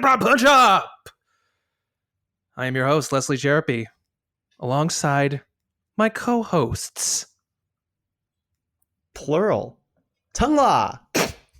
Improv Punch Up. I am your host, Leslie Jerapy, alongside my co-hosts. Plural. Tungla.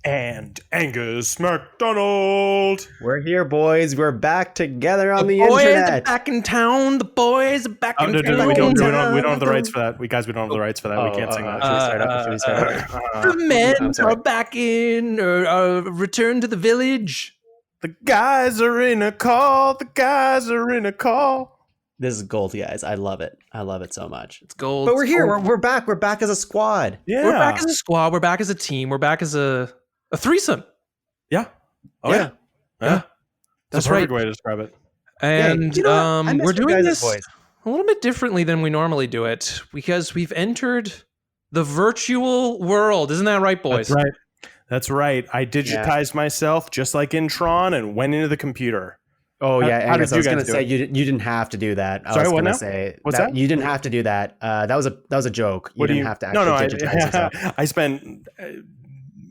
And Angus MacDonald. We're here, boys. We're back together on the boys internet. are back in town. The boys are back in town. No, we don't have the rights for that. We don't have the rights for that. We can't sing that. Should we start up? The men are back in, return to the village. The guys are in a call. The guys are in a call. This is gold, guys. I love it. I love it so much. It's gold. But we're here. We're back. We're back as a squad. Yeah. We're back as a squad. We're back as a team. We're back as a threesome. Yeah. Oh, yeah. That's That's a perfect way to describe it. And we're doing this voice. a little bit differently than we normally do it because we've entered the virtual world. Isn't that right, boys? That's right. I digitized myself just like in Tron and went into the computer. Oh, yeah. How Angus, did I was you going guys to do say it? you didn't have to do that. Sorry, I was what going now? to say What's that? You didn't have to do that. That was a joke. You didn't have to actually digitize yourself. I spent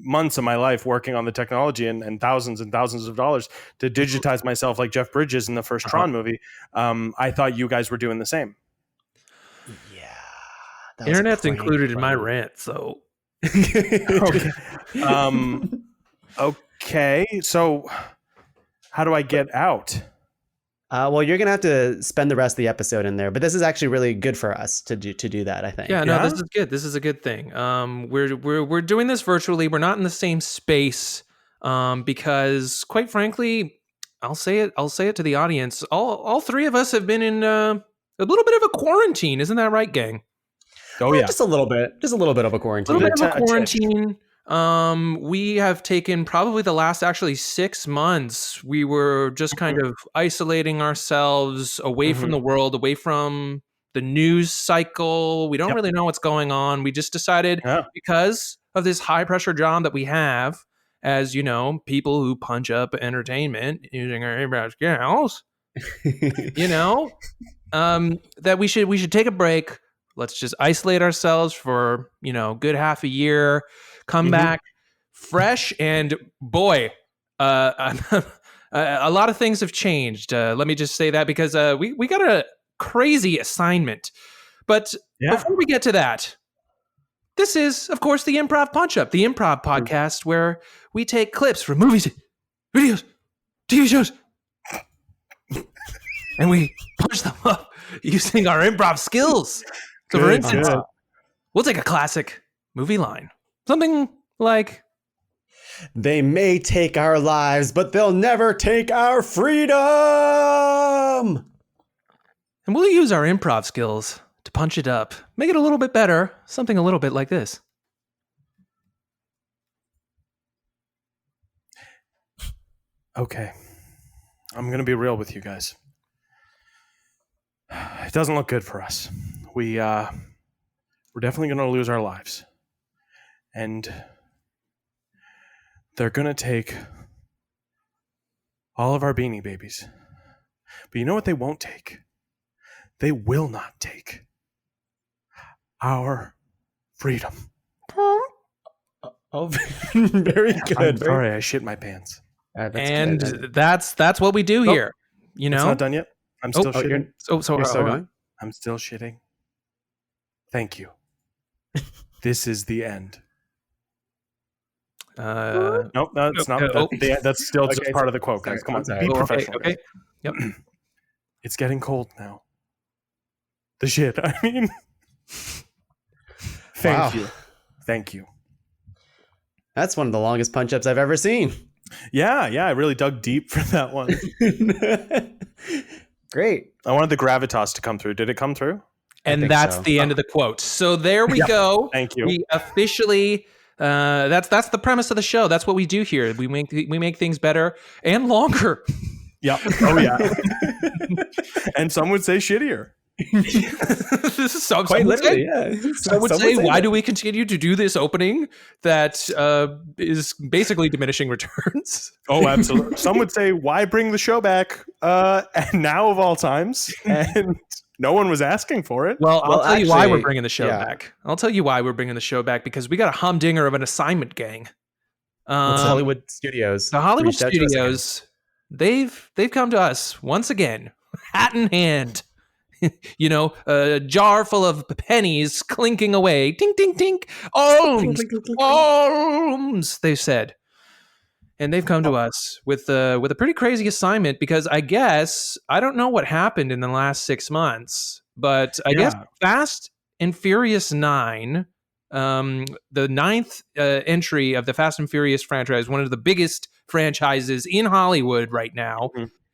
months of my life working on the technology and thousands of dollars to digitize myself like Jeff Bridges in the first Tron movie. I thought you guys were doing the same. Yeah. that was a Internet's prank, included in my buddy. rent, so Okay. So how do I get out? Well, you're gonna have to spend the rest of the episode in there, but this is actually really good for us to do that. I think. yeah, no, this is good. This is a good thing. We're doing this virtually. We're not in the same space because, quite frankly, I'll say it to the audience. All three of us have been in a little bit of a quarantine. Isn't that right, gang? Oh yeah. Just a little bit of a A quarantine. little bit of a quarantine. We have taken probably the last actually 6 months. We were just kind of isolating ourselves away from the world, away from the news cycle. We don't really know what's going on. We just decided because of this high pressure job that we have as, people who punch up entertainment using our eyebrow scales, that we should take a break. Let's just isolate ourselves for, good half a year. Come back fresh, and boy, a lot of things have changed. Let me just say that because we got a crazy assignment. But before we get to that, this is, of course, the Improv Punch Up, the improv podcast where we take clips from movies, videos, TV shows, and we punch them up using our improv skills. So, for instance, we'll take a classic movie line. Something like, They may take our lives, but they'll never take our freedom. and we'll use our improv skills to punch it up, make it a little bit better. Something a little bit like this. Okay. I'm going to be real with you guys. It doesn't look good for us. We're definitely going to lose our lives. And they're going to take all of our Beanie Babies. But you know what they won't take? They will not take our freedom. Oh, very good. I'm sorry, I shit my pants. That's what we do here. It's not done yet. I'm still shitting. You're still going? I'm still shitting. Thank you. This is the end. Nope, it's not. That's still just part of the quote, guys. Come on, be professional. Okay. Yep. It's getting cold now. The shit. I mean, thank you. That's one of the longest punch ups I've ever seen. Yeah. I really dug deep for that one. Great. I wanted the gravitas to come through. Did it come through? And that's the end of the quote. So there we go. Thank you. We officially. That's the premise of the show. That's what we do here. We make things better and longer. Yeah. Oh yeah. And some would say shittier. This is so Quite literally, yeah. Some would say, why do we continue to do this opening that is basically diminishing returns? Oh, absolutely. Some would say, why bring the show back and now of all times? And no one was asking for it. Well, I'll tell you why we're bringing the show back. I'll tell you why we're bringing the show back, because we got a humdinger of an assignment, gang. Hollywood Studios. The Hollywood Studios they've come to us once again, hat in hand. A jar full of pennies clinking away. Tink, tink, tink. Alms, alms, they said. And they've come to us with a pretty crazy assignment because I don't know what happened in the last 6 months, but I guess Fast and Furious 9, the ninth entry of the Fast and Furious franchise, one of the biggest franchises in Hollywood right now,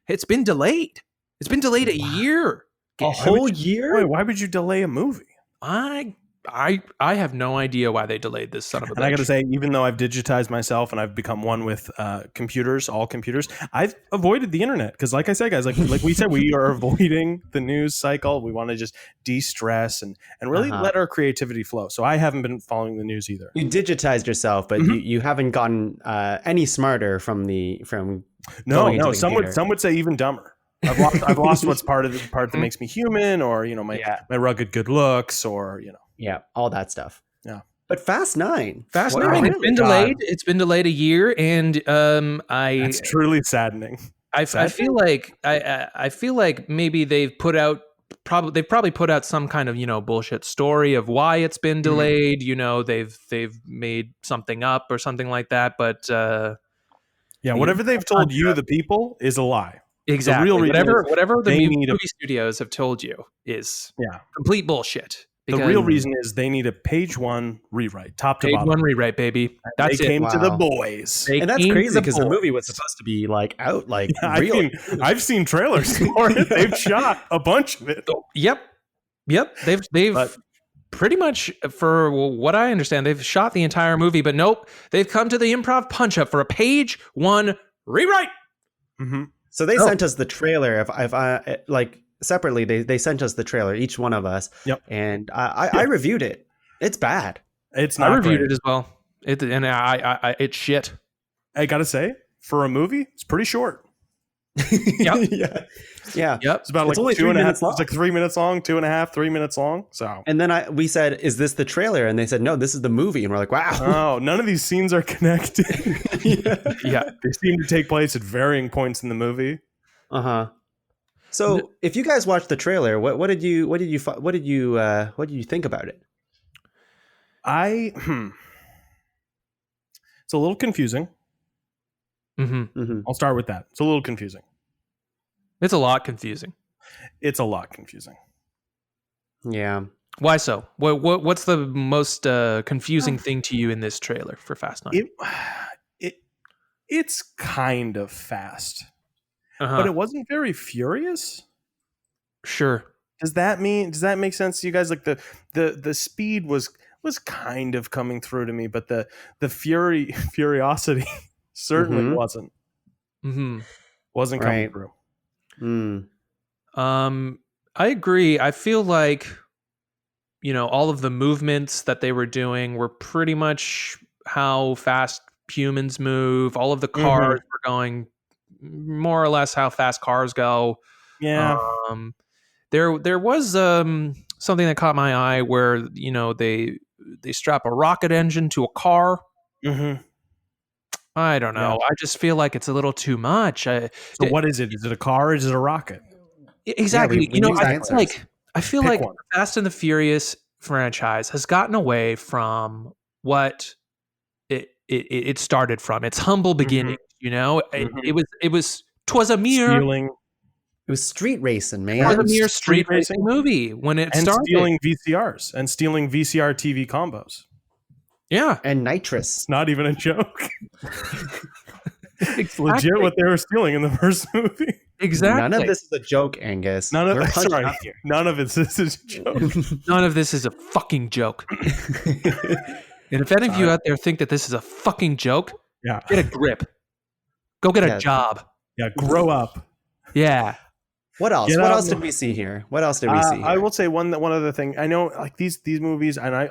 it's been delayed. It's been delayed a year. A whole year? Wait, why would you delay a movie? I have no idea why they delayed this son of a bitch. And I got to say, even though I've digitized myself and I've become one with computers, all computers, I've avoided the internet because, like I said, guys, like we said, we are avoiding the news cycle. We want to just de-stress and really let our creativity flow. So I haven't been following the news either. You digitized yourself, but you haven't gotten any smarter from No. Some would say even dumber. I've lost what's part that makes me human, or my rugged good looks, or Yeah, all that stuff. Yeah. But Fast 9. It's been delayed. It's been delayed a year, and it's truly saddening. I feel like maybe they've probably put out some kind of bullshit story of why it's been delayed. They've made something up or something like that. But whatever they've told you, the people, is a lie. Exactly. The real whatever the movie studios have told you is complete bullshit. The real reason is they need a page 1 rewrite, top to bottom. Page 1 rewrite, baby. They came to the boys. And that's crazy because the movie was supposed to be out real. I've seen trailers for it. They've shot a bunch of it. Yep. They've pretty much, for what I understand, they've shot the entire movie, but nope, they've come to the Improv Punch Up for a page 1 rewrite. Mm-hmm. So they sent us the trailer. If I separately, they sent us the trailer, each one of us. Yep. And I reviewed it. It's bad. It's not. I reviewed great. it as well. It's shit. I gotta say, for a movie, it's pretty short. Yep. Yeah. Yep. It's about only 2.5 minutes long. It's like 3 minutes long, 2.5, 3 minutes long. So. And then we said, "Is this the trailer?" And they said, "No, this is the movie." And we're like, "Wow." Oh, none of these scenes are connected. Yeah. They seem to take place at varying points in the movie. So, if you guys watched the trailer, what did you think about it? It's a little confusing. Mm-hmm. I'll start with that. It's a little confusing. It's a lot confusing. It's a lot confusing. Yeah. Why so? What's the most confusing thing to you in this trailer for Fast 9? It's kind of fast. But it wasn't very furious. Sure. Does that make sense to you guys? Like the speed was kind of coming through to me, but the furiosity certainly wasn't. Mm-hmm. Wasn't coming through. I agree. I feel like all of the movements that they were doing were pretty much how fast humans move. All of the cars were going more or less how fast cars go. Yeah. There was something that caught my eye where they strap a rocket engine to a car. Mm-hmm. I don't know. I just feel like it's a little too much. So what is it? Is it a car or is it a rocket? Exactly. Yeah, I feel like the Fast and the Furious franchise has gotten away from what it started from. Its humble beginning. It was a mere stealing. It was street racing, man. It was a mere street racing movie when it started. Stealing VCRs and stealing VCR TV combos. Yeah. And nitrous. It's not even a joke. It's legit what they were stealing in the first movie. Exactly. None of this is a joke, Angus. None of this is a joke. None of this is a fucking joke. And if any of you out there think that this is a fucking joke, get a grip. Go get a job. Yeah, grow up. Yeah. What else? What else did we see here? I will say one other thing. I know, like these movies, and I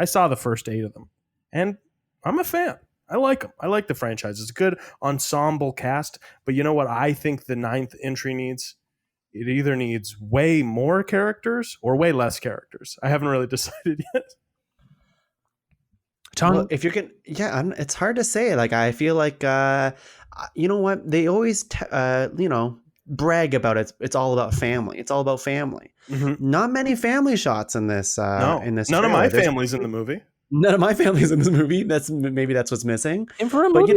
saw the first 8 of them, and I'm a fan. I like them. I like the franchise. It's a good ensemble cast. But you know what I think the 9th entry needs? It either needs way more characters or way less characters. I haven't really decided yet. Tongue. Well, if you're gonna, it's hard to say. Like, I feel like, you know what? They always, brag about it. It's all about family. It's all about family. Not many family shots in this. No, in this none of trailer. my family's in the movie. None of my family's in this movie. That's what's missing. And for a But, movie,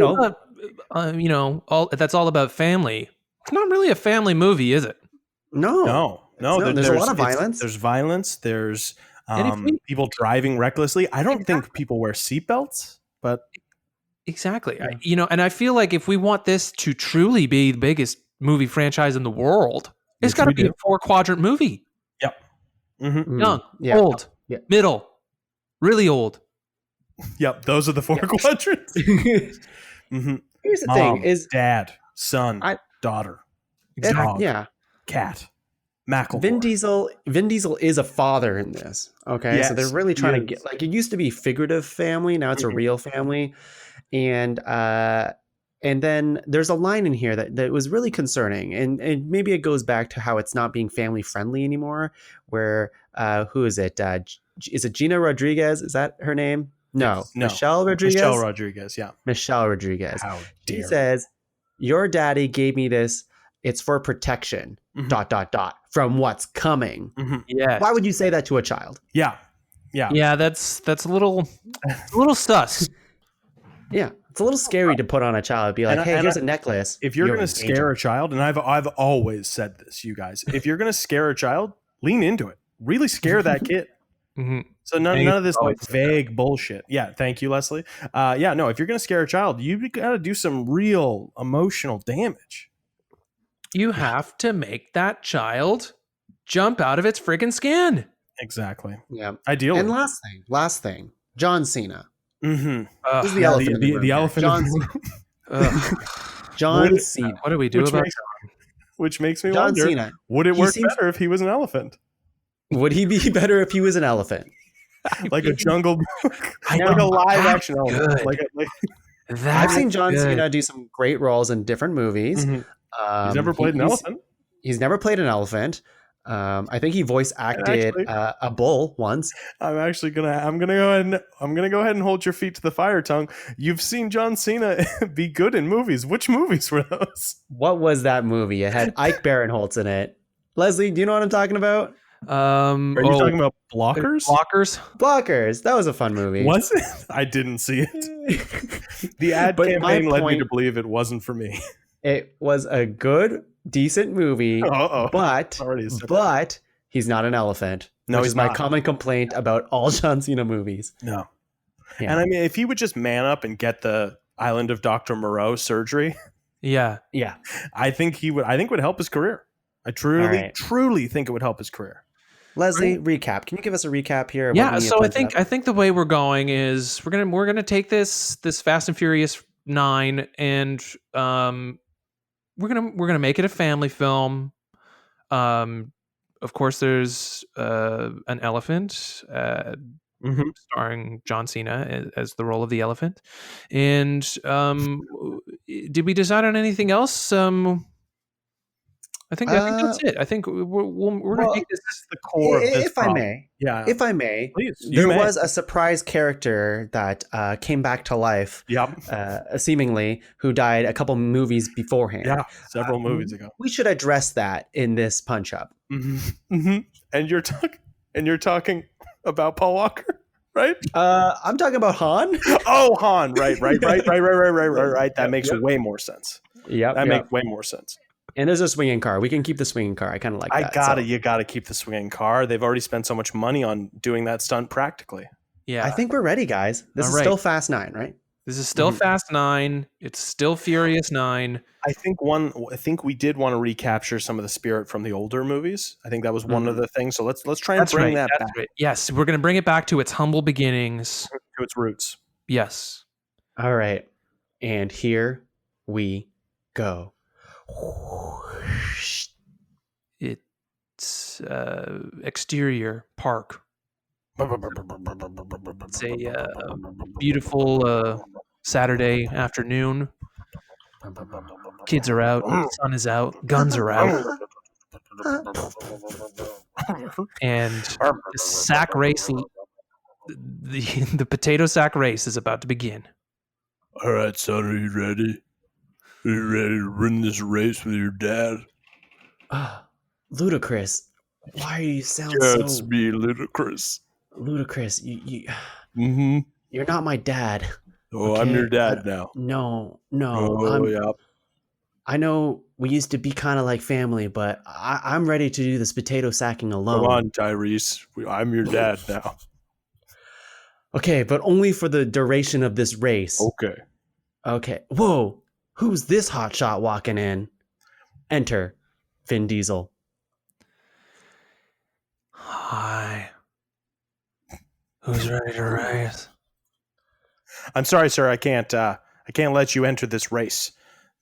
you know- that's all about family. It's not really a family movie, is it? No, there's a lot of violence. There's violence. There's And if we- people driving recklessly. I don't think people wear seatbelts, but Exactly. And I feel like if we want this to truly be the biggest movie franchise in the world, it's Which got to we be a do. 4-quadrant movie. yep. Mm-hmm. Young, Yeah. old, Yeah. middle, really old. Yep. Those are the 4 quadrants. Mm-hmm. Here's the thing: is dad, son, I- daughter, Exactly. dog, Yeah. cat, McElroy. Vin Diesel is a father in this. Okay, so they're Yes, really trying he to get, is. like, it used to be figurative family, now it's a real family, and then there's a line in here that was really concerning, and maybe it goes back to how it's not being family friendly anymore. Where who is it? Is it Gina Rodriguez? Is that her name? No, No. Michelle Rodriguez. Michelle Rodriguez. Yeah. Michelle Rodriguez. How She dare says, "Your daddy gave me this. It's for protection. ... Mhm. from what's coming." Mhm. Yeah. Why would you say that to a child? Yeah. Yeah. Yeah, that's a little sus. Yeah, it's a little scary to put on a child. Be like, And "Hey, I- here's a necklace." If you're going in to danger. scare a child, and I've always said this, you guys, if you're going to scare a child, lean into it. Really scare that kid. Mhm. So none of this always like said that. vague bullshit. Yeah, thank you, Leslie. No, if you're going to scare a child, you got to do some real emotional damage. You have to make that child jump out of its friggin' skin. Exactly. Yeah. Ideally. And last thing, John Cena. Mm-hmm. This is the elephant in the room. The here. elephant. John, in the room. Ugh. John What- Cena. What do we do which, about makes, which makes me John wonder, Cena. would it He work seems- better if he was an elephant? Would he be better if he was an elephant? Like a jungle book? I Like a know. live That's action elephant? good. Like I've seen John good. Cena do some great roles in different movies. Mhm. He's never played an elephant. He's never played an elephant. I think he voice acted actually- a bull once. I'm gonna go ahead and hold your feet to the fire, Tongue. You've seen John Cena be good in movies. Which movies were those? What was that movie? It had Ike Barinholtz in it. Leslie, do you know what I'm talking about? Are you talking about Blockers? Blockers? Blockers. That was a fun movie. Was it? I didn't see it. The ad But my campaign led me point- to believe it wasn't for me. It was a good, decent movie, Uh-oh. but Already said that. but he's not an elephant. No, which he's is my not. common complaint about all John Cena movies. No. Yeah. And I mean, if he would just man up and get the Island of Dr. Moreau surgery, Yeah. Yeah. I think would help his career. I truly think it would help his career. Leslie, recap. Can you give us a recap here? of what Yeah. we need to So I punch up? think the way we're going is we're gonna take this Fast and Furious 9 and we're gonna make it a family film. Of course, there's an elephant starring John Cena as the role of the elephant. And did we decide on anything else? I think that's it. I think we're gonna take this. That's the core of this if I problem. may, Yeah. if I may, Please, you there may. was a surprise character that came back to life, Yep. seemingly, who died a couple movies beforehand. Yeah. Several movies ago. We should address that in this punch up. And you're talking about Paul Walker, right? I'm talking about Han. Oh, Han. Right. That makes way more sense. Yep. That makes way more sense. And there's a swinging car. We can keep the swinging car. I kind of like that. You gotta keep the swinging car. They've already spent so much money on doing that stunt practically. Yeah. I think we're ready, guys. This All is right. still Fast 9, right? This is still Fast 9. It's still Furious 9. I think we did want to recapture some of the spirit from the older movies. I think that was one of the things. So let's try and bring that back right. Yes, we're going to bring it back to its humble beginnings. to its roots. Yes. All right. And here we go. It's exterior park. It's a beautiful Saturday afternoon. Kids are out, sun is out, guns are out, and the sack race The potato sack race is about to begin. All right, son, are you ready? Are you ready to run this race with your dad? Ludicrous. Why do you sound Yeah, so it's me, Ludacris. ludicrous? Mm-hmm. You're not my dad. Oh, I'm Okay? your dad now. No. Oh, yeah. I know we used to be kind of like family, but I'm ready to do this potato sacking alone. Come on, Tyrese. I'm your dad now. Okay, but only for the duration of this race. Okay. Okay. Whoa. Who's this hotshot walking in? Enter Vin Diesel. Hi. Who's ready to race? I'm sorry, sir. I can't let you enter this race.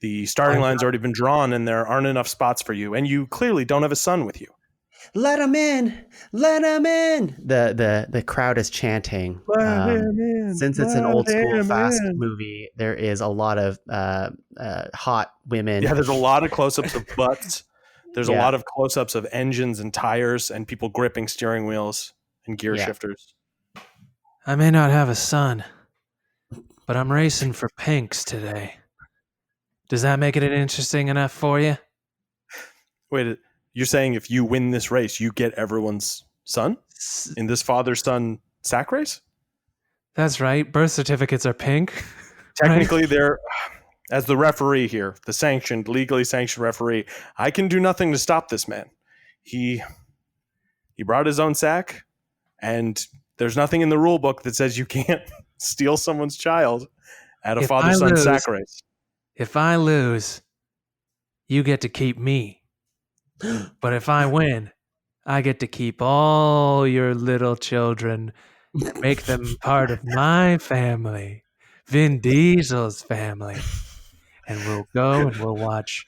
The starting line's already been drawn, and there aren't enough spots for you. And you clearly don't have a son with you. Let him in. Let him in. The crowd is chanting. Since it's an old school fast movie, there is a lot of hot women. Yeah, there's a lot of close-ups of butts. There's a Yeah. lot of close-ups of engines and tires and people gripping steering wheels and gear Yeah. shifters. I may not have a son, but I'm racing for pinks today. Does that make it interesting enough for you? Wait, you're saying if you win this race, you get everyone's son in this father-son sack race? That's right. Birth certificates are pink. Technically, they're, as the referee here, the sanctioned, legally sanctioned referee, I can do nothing to stop this man. He brought his own sack, and there's nothing in the rule book that says you can't steal someone's child at a father-son sack race. If I lose, you get to keep me. But if I win, I get to keep all your little children and make them part of my family, Vin Diesel's family. And we'll go and we'll watch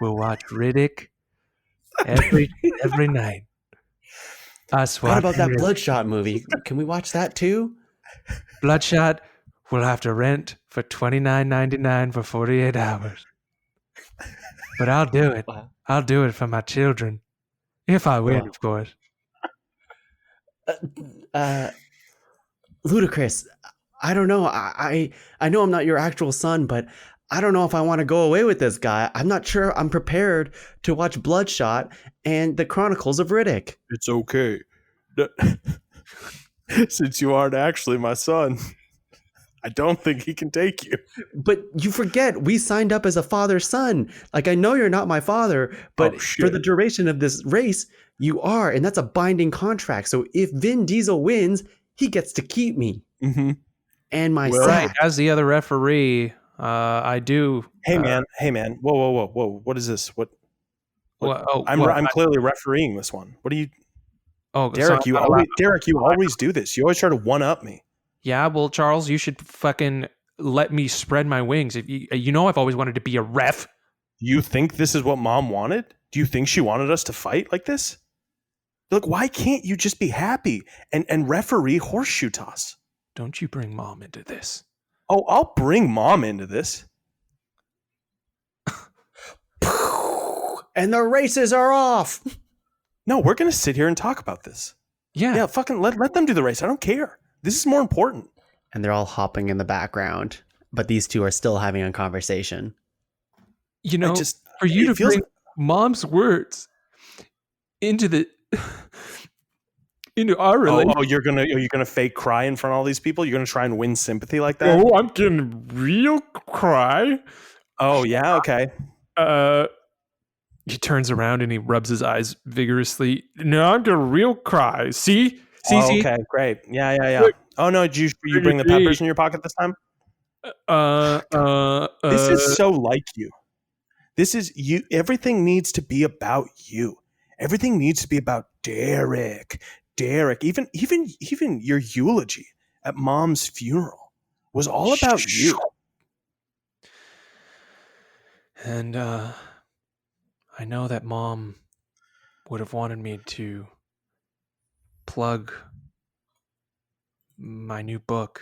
Riddick every night. Us What about that watching Bloodshot movie? Can we watch that too? Bloodshot, we'll have to rent for $29.99 for 48 hours. But I'll do it. Wow. I'll do it for my children. If I win, Wow. of course. Ludicrous. I don't know. I know I'm not your actual son, but I don't know if I want to go away with this guy. I'm not sure I'm prepared to watch Bloodshot and the Chronicles of Riddick. It's okay. Since you aren't actually my son, I don't think he can take you. But you forget, we signed up as a father-son. Like, I know you're not my father, but for the duration of this race, you are, and that's a binding contract. So if Vin Diesel wins, he gets to keep me. Mm-hmm. And my Right. sack. As the other referee, I do. Hey man. Whoa. What is this? What? I'm clearly refereeing this one. What are you? Oh, Derek, you always do this. You always try to one up me. Yeah, well, Charles, you should fucking let me spread my wings. If you know, I've always wanted to be a ref. Do you think this is what Mom wanted? Do you think she wanted us to fight like this? Look, why can't you just be happy and referee horseshoe toss? Don't you bring Mom into this. Oh, I'll bring Mom into this. And the races are off. No, we're going to sit here and talk about this. Yeah, fucking let them do the race. I don't care. This is more important. And they're all hopping in the background, but these two are still having a conversation. You know, for you to bring Mom's words into our relationship. Oh, you're gonna fake cry in front of all these people? You're gonna try and win sympathy like that? Oh, I'm getting real cry. Oh yeah, okay. He turns around and he rubs his eyes vigorously. No, I'm gonna real cry. See? Okay, great. Yeah. Look, oh no, did you bring the peppers in your pocket this time? This is so like you. This is you. Everything needs to be about you. Everything needs to be about Derek. Even your eulogy at Mom's funeral was all about you. And I know that Mom would have wanted me to plug my new book.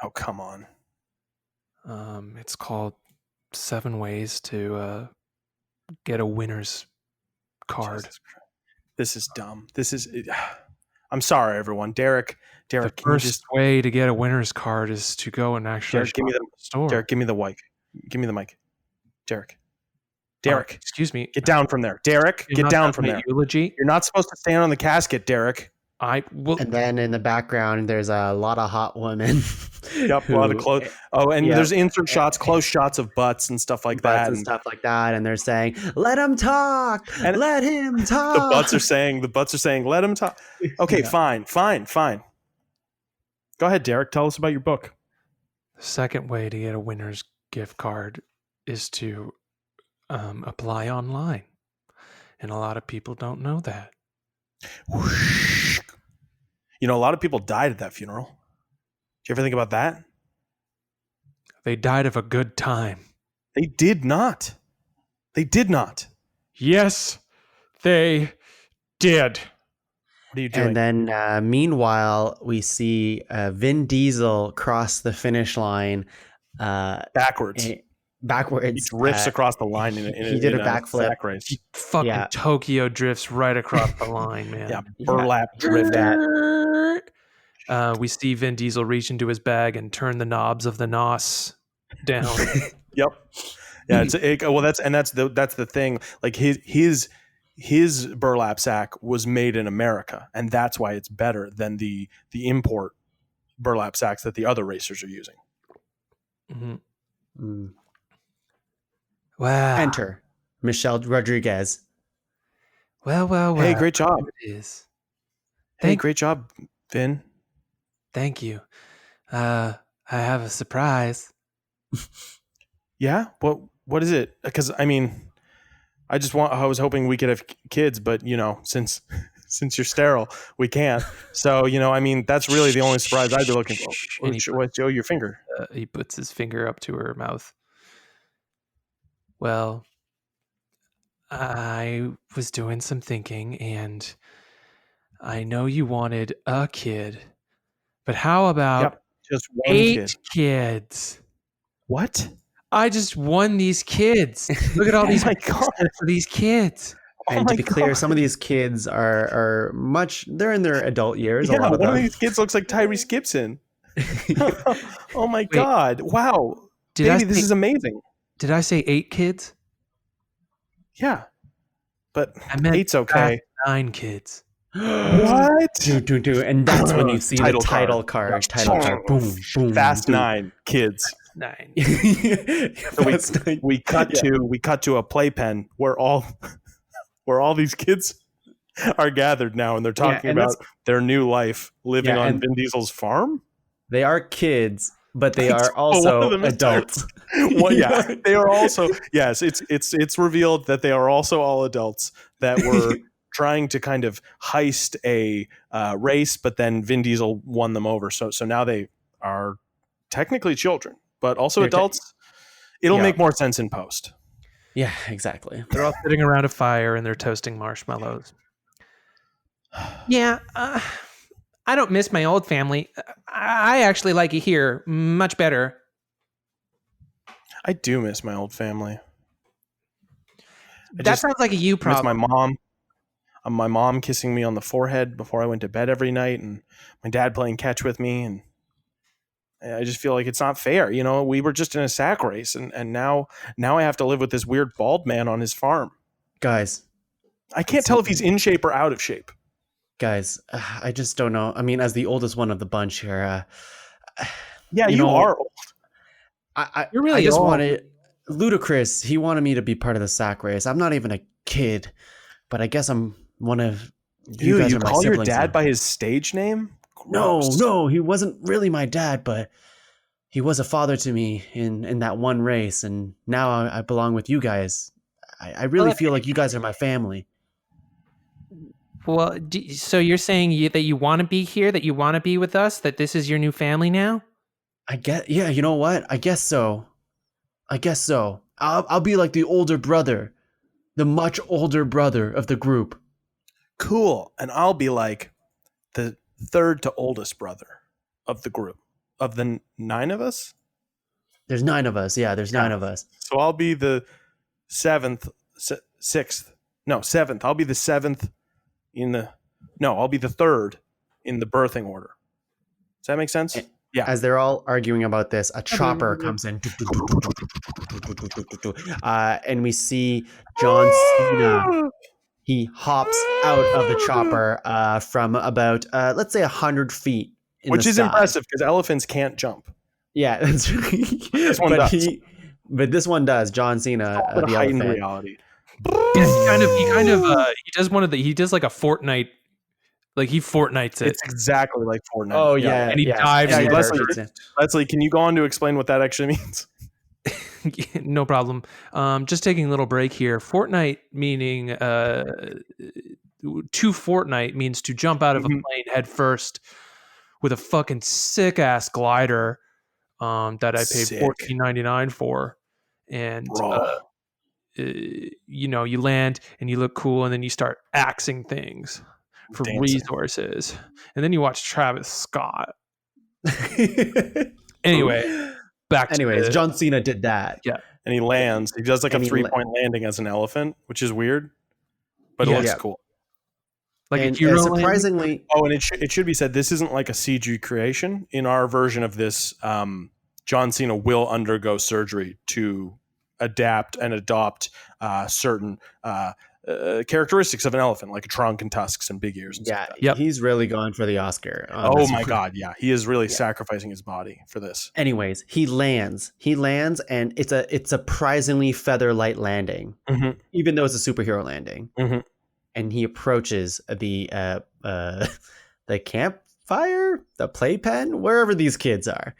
Oh, come on. It's called 7 Ways to Get a Winner's Card. This is dumb. I'm sorry, everyone. Derek, The can you first just way to get a winner's card is to go and actually Derek, give me shop the at the store. Derek, give me the mic. Give me the mic. Derek, excuse me. get down from there. Derek, You're get not down done from my there. Eulogy. You're not supposed to stand on the casket, Derek. I will. And then in the background, there's a lot of hot women. Yep, a lot of close. Oh, and yeah. there's insert shots, close shots of butts and stuff like that. And stuff like that, and they're saying, "Let him talk. And Let him talk." the butts are saying, "Let him talk." Okay, fine. Go ahead, Derek. Tell us about your book. The second way to get a winner's gift card is to apply online, and a lot of people don't know that. You know, a lot of people died at that funeral. Did you ever think about that? They died of a good time. They did not. Yes, they did. What are you doing? And then, meanwhile, we see Vin Diesel cross the finish line backwards. Backwards. He drifts across the line. He did a backflip. Sack race. He fucking Tokyo drifts right across the line, man. Yeah, burlap drift. We see Vin Diesel reach into his bag and turn the knobs of the NOS down. Yep. Yeah. That's the thing. Like his burlap sack was made in America, and that's why it's better than the import burlap sacks that the other racers are using. Mm-hmm. Mm. Wow. Enter Michelle Rodriguez. Well. Hey, great job. It is. Great job, Vin. Thank you. I have a surprise. Yeah? What is it? Because I mean, I was hoping we could have kids, but you know, since you're sterile, we can't. So, you know, I mean, that's really the only surprise I'd be looking for. What, Joe, your finger? He puts his finger up to her mouth. Well, I was doing some thinking, and I know you wanted a kid, but how about just one 8 kids? What? I just won these kids. Look at all these for these kids. And to be clear, some of these kids are they're in their adult years. Yeah, a lot of one them. of these kids looks like Tyrese Gibson. Oh my God. Wow. Baby, this is amazing. Did I say 8 kids? Yeah. But I meant 8's okay. 9 kids. What? And that's when you see the title card. Boom, boom. Fast 9 kids. 9. We cut to a playpen where all these kids are gathered now, and they're talking about their new life living on Vin Diesel's farm. They are kids, but they are also adults. They are also. Yes, it's revealed that they are also all adults that were trying to kind of heist a race, but then Vin Diesel won them over. So now they are technically children, but also adults. It'll make more sense in post. Yeah, exactly. They're all sitting around a fire and they're toasting marshmallows. Yeah, I don't miss my old family. I actually like it here much better. I do miss my old family. That sounds like a you problem. I miss my mom kissing me on the forehead before I went to bed every night, and my dad playing catch with me, and I just feel like it's not fair. You know, we were just in a sack race, and now I have to live with this weird bald man on his farm. Guys, I can't tell if he's in shape or out of shape. Guys, I just don't know. I mean, as the oldest one of the bunch here, you are old. You're really I just old. Wanted Ludacris. He wanted me to be part of the sack race. I'm not even a kid, but I guess I'm one of you. Guys you are my call your siblings dad now. by his stage name? Gross. No, he wasn't really my dad, but he was a father to me in that one race, and now I belong with you guys. I really feel like you guys are my family. Well, so you're saying that you want to be here, that you want to be with us, that this is your new family now? Yeah, you know what? I guess so. I'll be like the older brother, the much older brother of the group. Cool. And I'll be like the third to oldest brother of the group. Of the 9 of us? There's 9 of us. Yeah, there's 9 of us. So I'll be the 7th. I'll be the 7th I'll be the 3rd in the birthing order. Does that make sense? Yeah. As they're all arguing about this, a chopper comes in. And we see John Cena. He hops out of the chopper from about, let's say, 100 feet in Which the is sky. impressive because elephants can't jump. Yeah, that's This one does. But this one does. John Cena, But the heightened elephant. reality. Yeah, he does like a Fortnite, like he Fortnites it. It's exactly like Fortnite. Oh yeah, And he dives And in he Leslie, parachutes in. Leslie, can you go on to explain what that actually means? No problem. Just taking a little break here. Fortnite meaning to Fortnite means to jump out of a plane head first with a fucking sick ass glider that I paid $14.99 for, and you land and you look cool, and then you start axing things for resources, and then you watch Travis Scott. Anyway. Anyways, John Cena did that. Yeah. And he lands. He does like a 3-point landing as an elephant, which is weird, but it looks cool. Like and a hero surprisingly. landing? Oh, and it should be said, this isn't like a CG creation. In our version of this, John Cena will undergo surgery to adapt and adopt certain characteristics of an elephant, like a trunk and tusks and big ears. And stuff like that. He's really going for the Oscar. Oh my God, yeah, he is really sacrificing his body for this. Anyways, he lands, and it's a surprisingly feather light landing, even though it's a superhero landing. And he approaches the campfire, the playpen, wherever these kids are.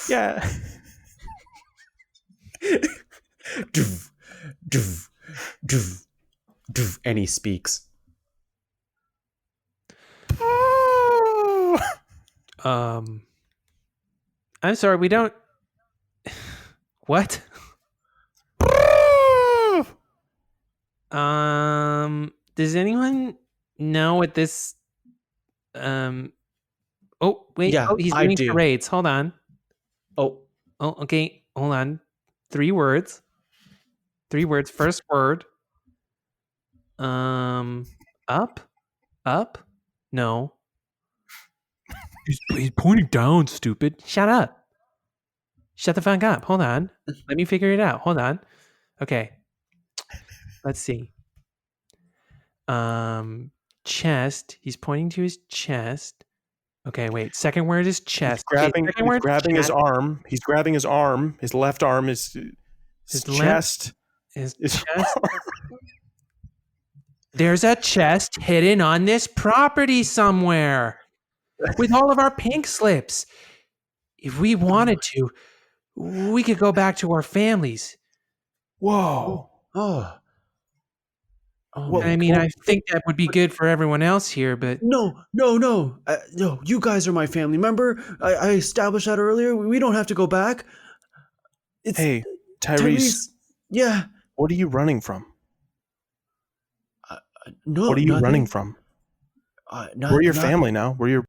Yeah. And he speaks. I'm sorry, we don't. What? Does anyone know what this? Oh wait. Yeah, he's I doing do. charades. Hold on. Oh, okay. Hold on. 3 words. 3 words. First word. Up. No. He's pointing down. Stupid. Shut up. Shut the fuck up. Hold on. Let me figure it out. Hold on. Okay. Let's see. Chest. He's pointing to his chest. Okay, wait. Second word is chest. He's grabbing his arm. He's grabbing his arm. His left arm is his chest. His chest. There's a chest hidden on this property somewhere with all of our pink slips. If we wanted to, we could go back to our families. Whoa. Oh. I mean, I think that would be good for everyone else here, but No. You guys are my family. Remember, I established that earlier. We don't have to go back. Hey, Tyrese. Yeah. What are you running from? No. What are you running from? We're your family now. We're your.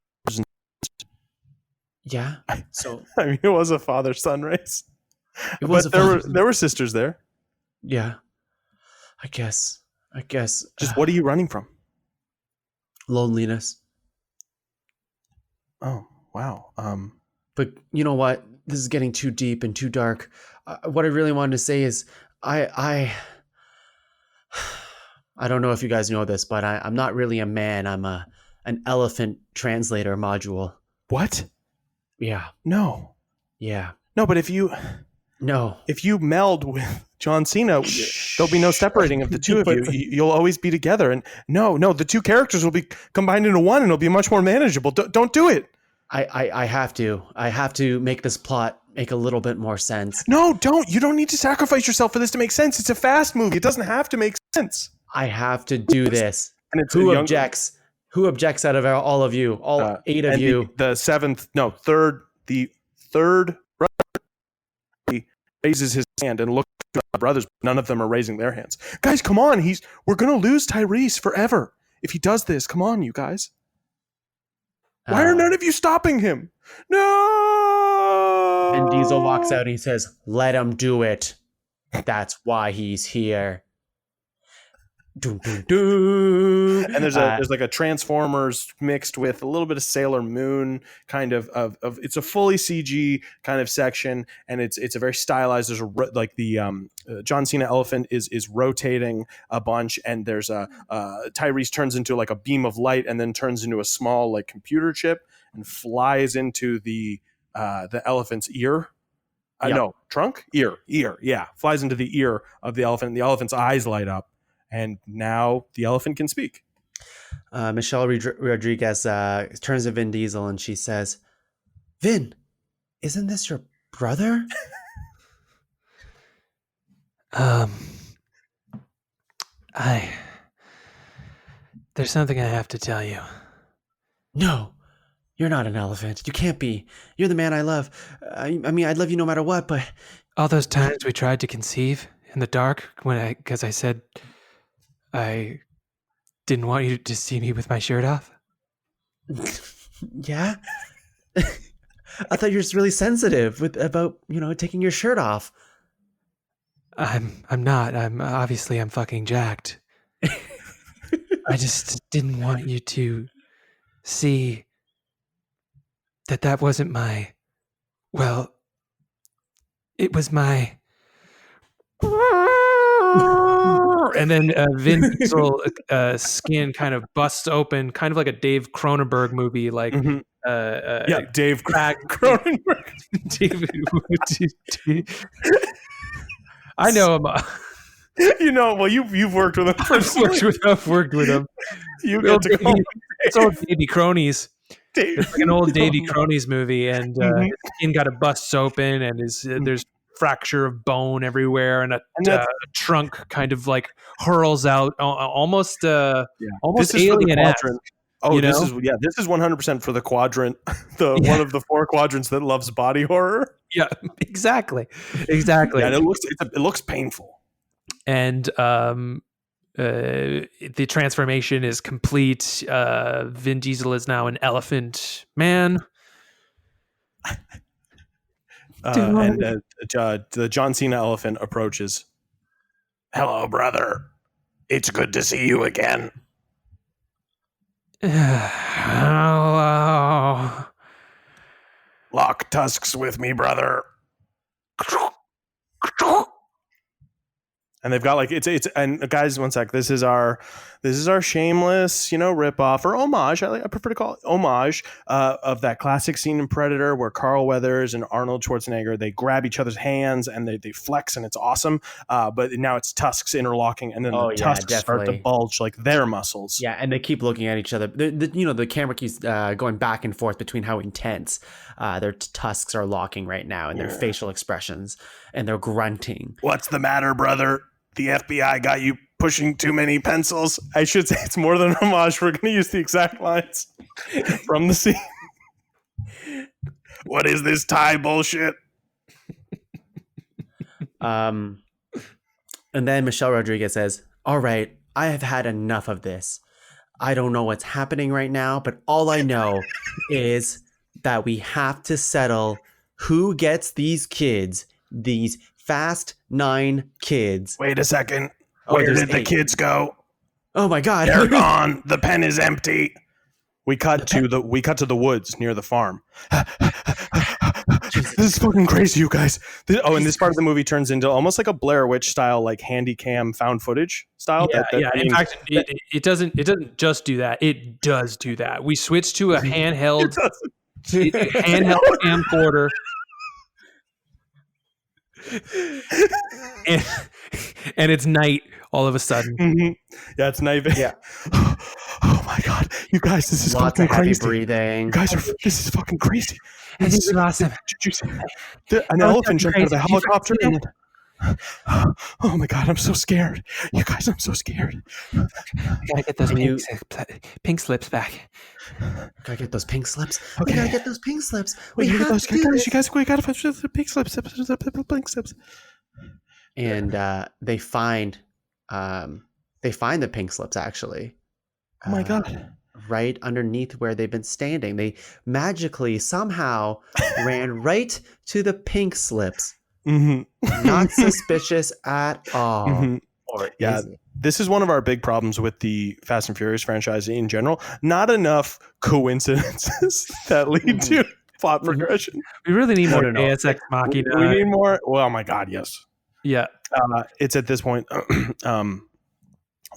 Yeah. So I mean, it was a father-son race. But there were sisters there. Yeah. I guess. Just what are you running from? Loneliness. Oh, wow. But you know what? This is getting too deep and too dark. What I really wanted to say is I don't know if you guys know this, but I'm not really a man. I'm an elephant translator module. What? Yeah. No. Yeah. No, but if you meld with John Cena, there'll be no separating of the two of you. You'll always be together. And no, the two characters will be combined into one, and it'll be much more manageable. Don't do it. I have to make this plot make a little bit more sense. No, don't. You don't need to sacrifice yourself for this to make sense. It's a fast movie. It doesn't have to make sense. I have to do this. And it's Who objects? Who objects out of all of you? All 8 of you. The third brother raises his hand and looks at the brothers. None of them are raising their hands. Guys, come on. We're going to lose Tyrese forever if he does this. Come on, you guys. Why are none of you stopping him? No! And Diesel walks out and he says, "Let him do it. That's why he's here." Dun, dun, dun. And there's like a Transformers mixed with a little bit of Sailor Moon kind of it's a fully CG kind of section, and it's a very stylized. There's like the John Cena elephant is rotating a bunch, and there's Tyrese turns into like a beam of light and then turns into a small like computer chip and flies into the elephant's ear. No, trunk, ear, yeah, flies into the ear of the elephant, and the elephant's eyes light up. And now the elephant can speak. Michelle Rodriguez turns to Vin Diesel and she says, Vin, isn't this your brother? There's something I have to tell you. No, you're not an elephant. You can't be. You're the man I love. I mean, I'd love you no matter what, but... All those times we tried to conceive in the dark because I said... I didn't want you to see me with my shirt off. Yeah? I thought you were just really sensitive about taking your shirt off. I'm not. I'm fucking jacked. I just didn't want you to see that wasn't my... Well, it was my... And then Vin Diesel skin kind of busts open, kind of like a Dave Cronenberg movie, like Dave Cronenberg. I know him. Well, you've worked with him. I've worked with him. You get to call him. It's old Davy Cronies. It's like an old Davy Cronies movie, and his skin got busts open, and there's fracture of bone everywhere, and a trunk kind of like hurls out, almost alien-esque. This is 100% for the quadrant, one of the 4 quadrants that loves body horror. Yeah, exactly. Yeah, and it looks painful. And the transformation is complete. Vin Diesel is now an elephant man. And the John Cena elephant approaches. Hello, brother. It's good to see you again. Hello. Lock tusks with me, brother. And they've got like it's and guys, one sec. This is our shameless, rip off or homage. I prefer to call it homage of that classic scene in Predator where Carl Weathers and Arnold Schwarzenegger, they grab each other's hands and they flex, and it's awesome. But now it's tusks interlocking, and then the tusks start to bulge like their muscles. Yeah, and they keep looking at each other. The camera keeps going back and forth between how intense their tusks are locking right now, and their facial expressions, and they're grunting. What's the matter, brother? The FBI got you pushing too many pencils. I should say it's more than a homage. We're going to use the exact lines from the scene. What is this Thai bullshit? And then Michelle Rodriguez says, all right, I have had enough of this. I don't know what's happening right now, but all I know is that we have to settle who gets these kids, these Fast 9 kids. Wait a second. Where did the kids go? Oh my God. They're gone. The pen is empty. We cut to the woods near the farm. This is fucking crazy, you guys. And this part of the movie turns into almost like a Blair Witch style, like handy cam found footage style. In fact, it doesn't just do that. It does do that. We switch to a handheld camcorder. And it's night all of a sudden. Mm-hmm. Yeah, it's night. Yeah. Oh my God, you guys, this is Lots fucking of heavy crazy. breathing. You guys this is fucking crazy. I think we lost him. An elephant jumped out of a helicopter. Oh my God, I'm so scared. You guys, I'm so scared. Gotta get those pink slips back. Gotta get those pink slips. Okay. We gotta get those pink slips. We gotta get those. You guys, we gotta find the pink slips. Pink slips. And they find the pink slips actually. Oh my God. Right underneath where they've been standing. They magically somehow ran right to the pink slips. Mm-hmm. Not suspicious at all. Mm-hmm. Or yeah, this is one of our big problems with the Fast and Furious franchise in general. Not enough coincidences that lead to plot progression. We really need more No. Deus Ex Machina. We need more. Well, oh my God, yes. Yeah. It's at this point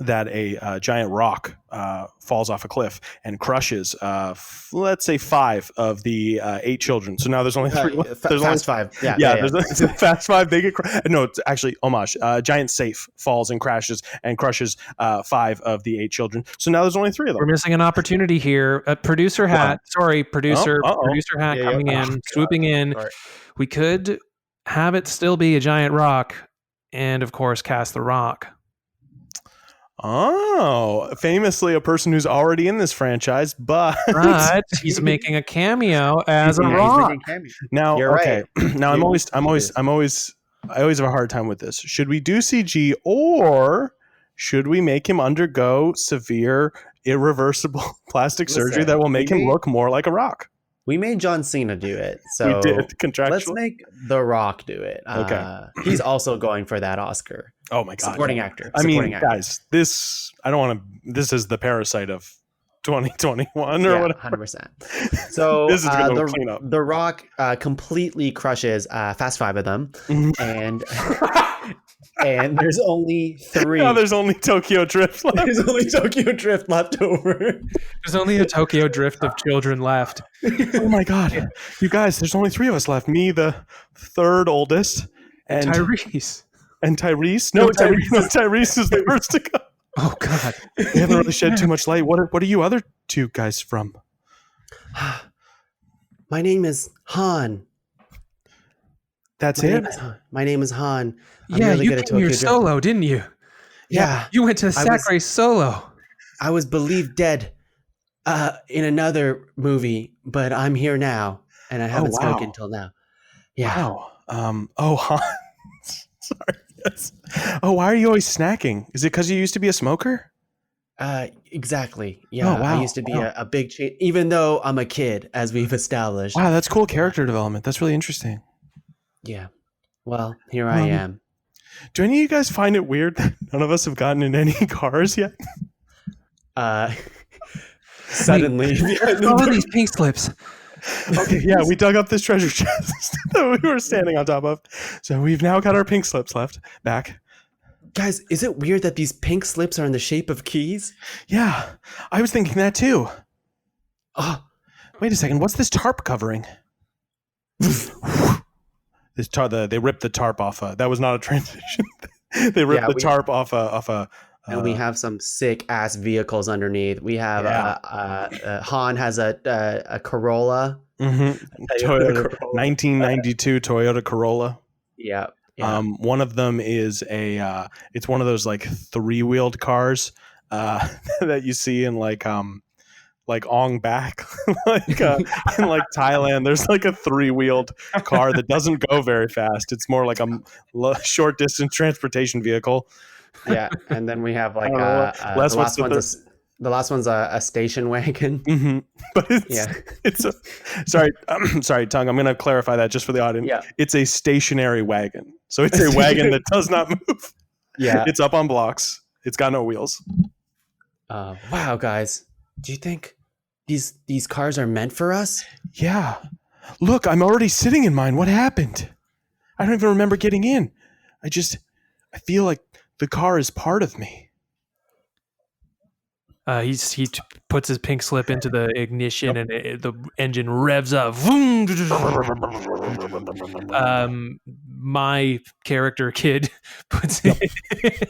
that a giant rock falls off a cliff and crushes, let's say, 5 of the 8 children. So now there's only 3. There's Fast only 5. Yeah. There's Fast 5. They get no. It's actually homage. Giant safe falls and crashes and crushes 5 of the 8 children. So now there's only 3 of them. We're missing an opportunity here. Producer hat. Sorry, producer. Producer hat coming in, swooping in. Sorry. We could have it still be a giant rock, and of course, cast the rock. Oh, famously a person who's already in this franchise, but he's making a cameo as a Yeah, he's rock. making cameo. now, You're okay. right. Now I always have a hard time with this. Should we do CG or should we make him undergo severe, irreversible plastic surgery that will make him look more like a rock? We made John Cena do it, so We did contractually. let's make The Rock do it. Okay. He's also going for that Oscar. Oh my God. Supporting actor. Supporting actor. Guys, this is the Parasite of 2021 or whatever. 100%. So This is gonna clean up. The Rock completely crushes Fast 5 of them, and and there's only 3. Now there's only Tokyo Drift left. There's only Tokyo Drift left over. There's only a Tokyo Drift of children left. Oh my God. You guys, there's only 3 of us left. Me, the 3rd oldest, and Tyrese. And Tyrese? No, Tyrese is the first to go. Oh God. We haven't really shed too much light. What are you other 2 guys from? My name is Han. That's My it? name is Han. My name is Han. I'm Yeah, really you good at came here Tokyo Drift. solo, didn't you? Yeah. You went to I was- Sakurai solo. I was believed dead in another movie, but I'm here now, and I haven't wow. spoken till now. Yeah. Wow. Oh, Han. Sorry. Yes. Oh, why are you always snacking? Is it because you used to be a smoker? Exactly. Yeah. Oh, wow. I used to be a big change, even though I'm a kid, as we've established. Wow, that's cool character development. That's really interesting. Yeah. Well, here I am. Do any of you guys find it weird that none of us have gotten in any cars yet? Suddenly. All of these pink slips. Okay, yeah, we dug up this treasure chest that we were standing on top of. So we've now got our pink slips back. Guys, is it weird that these pink slips are in the shape of keys? Yeah, I was thinking that too. Oh, Wait a second, what's this tarp covering? They ripped the tarp off. That was not a transition. They ripped the tarp off a. And we have some sick ass vehicles underneath. We have Han has a Corolla. Mm-hmm. Toyota 1992 Toyota Corolla. Yeah. One of them is it's one of those like 3-wheeled cars that you see in like Ong Bak, like in like Thailand. There's like a 3-wheeled car that doesn't go very fast. It's more like a short distance transportation vehicle. Yeah, and then we have like the last one's a station wagon. Mm-hmm. But it's sorry, Tongue. I'm going to clarify that just for the audience. Yeah. It's a stationary wagon, so it's a wagon that does not move. Yeah, it's up on blocks. It's got no wheels. Wow, guys, do you think these cars are meant for us? Yeah. Look, I'm already sitting in mine. What happened? I don't even remember getting in. I feel like the car is part of me. He puts his pink slip into the ignition and the engine revs up. My character kid puts it.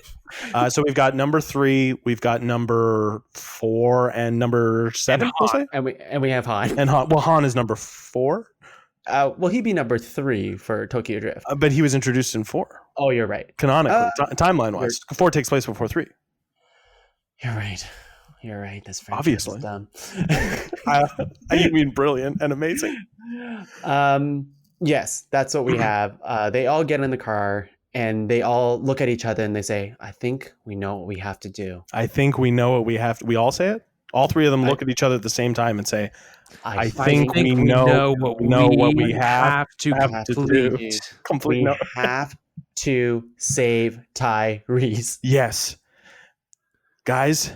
So we've got number 3, we've got number 4, and number 7. And we have Han. And Han. Well, Han is number 4. Well, he'd be number 3 for Tokyo Drift. But he was introduced in 4. Oh, you're right. Canonically, timeline-wise. 4 takes place before 3. You're right. You're right. This franchise Obviously. is dumb. You mean brilliant and amazing. Yes, that's what we have. They all get in the car and they all look at each other and they say, I think we know what we have to do. I think we know what we have to. We all say it? All 3 of them look at each other at the same time and say, I think we know what we have to do. We have to save Tyrese. Yes. guys,